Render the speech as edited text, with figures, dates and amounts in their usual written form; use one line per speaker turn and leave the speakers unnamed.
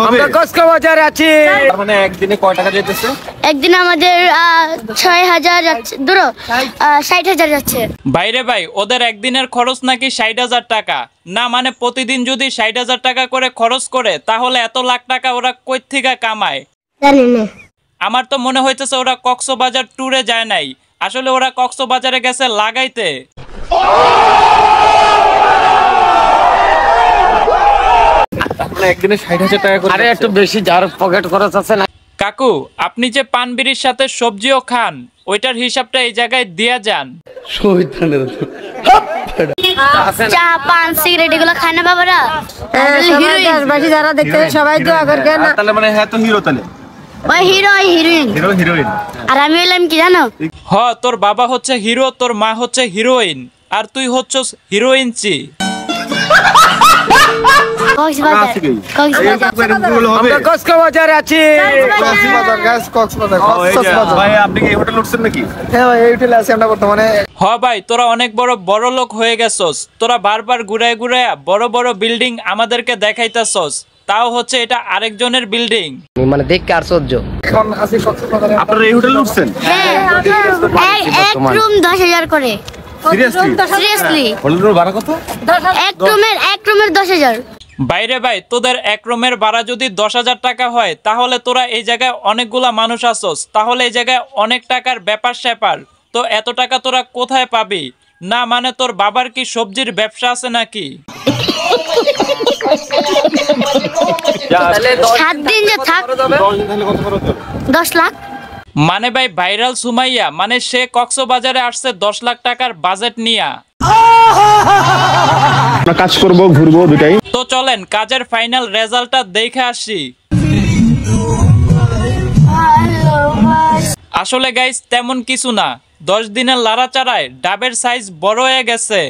আমরা কক্সবাজারে আছি।
মানে একদিনে কয় টাকা যেতেছে?
একদিনে আমাদের ৬,০০০ যাচ্ছে, ধরো ৬০,০০০ যাচ্ছে।
বাইরে ভাই, ওদের একদিনের খরচ নাকি ৬০,০০০ টাকা। না মানে প্রতিদিন যদি ৬০,০০০ টাকা করে খরচ করে, তাহলে এত লাখ টাকা ওরা কই থেকে কামায়?
জানি না।
আমার তো মনে হইতেছে ওরা কক্সবাজার ট্যুরে যায় নাই, আসলে ওরা কক্সবাজারে গেছে লাগাইতে।
একদিনে ৬০,০০০ টাকা করে।
আরে একটু বেশি, যার পকেট খরচ আছে না।
কাকু, আপনি যে পান বিড়ির সাথে সবজিও খান, ওইটার হিসাবটা এই জায়গায় দিয়া যান।
চা, পান, সিগারেট এগুলো খায় না বাবারা?
দেশবাসী যারা দেখতে সবাই দোয়া করবেন।
তাহলে মানে হ্যাঁ তো হিরো, তাহলে
ওই হিরো, হিরোইন।
হিরোইন।
আর আমি হইলাম কি জানো?
তোর বাবা হচ্ছে হিরো, তোর মা হচ্ছে হিরোইন, আর তুই হচ্ছস হিরোইনচি।
আমরা কক্সবাজারে আছি।
ভাই আপনি কি এই হোটেল উঠছেন নাকি?
হ্যাঁ ভাই, এই হোটেলে আছি আমরা বর্তমানে।
ভাই, তোরা অনেক বড় লোক হয়ে গেছস। তোরা বারবার ঘুরায় ঘুরায় বড় বিল্ডিং আমাদেরকে দেখাইতাছস, তাও হচ্ছে এটা আরেকজনের বিল্ডিং।
মানে দেখতে আশ্চর্য।
এখন আছি কক্সবাজারে।
আপনারা এই হোটেলে উঠছেন?
এক রুম ১০,০০০ করে। সিরিয়াসলি?
হোটেলের ভাড়া কত?
এক রুমের ১০,০০০।
বাইরে ভাই, তোদের এক রুমের ভাড়া যদি ১০,০০০ টাকা হয়, তাহলে তোরা এই জায়গায় অনেকগুলা মানুষ আসছস, তাহলে এই জায়গায় অনেক টাকার ব্যাপার স্যাপার। তো এত টাকা তোরা কোথায় পাবি? না মানে তোর বাবার কি সবজির ব্যবসা আছে নাকি?
৭ দিন যে থাক, ১০ লাখ।
মানে ভাই, ভাইরাল সুমাইয়া মানে সে কক্সবাজারে আসছে ১০ লাখ টাকার বাজেট নিয়া।
আমরা কাজ করব, ঘুরবো, দুটাই।
তো চলেন কাজের ফাইনাল রেজাল্টটা দেখে আসি। আসলে গাইস তেমন কিছু না, 10 দিনের লাড়াচাড়ায় ডাবের সাইজ বড় হয়ে গেছে।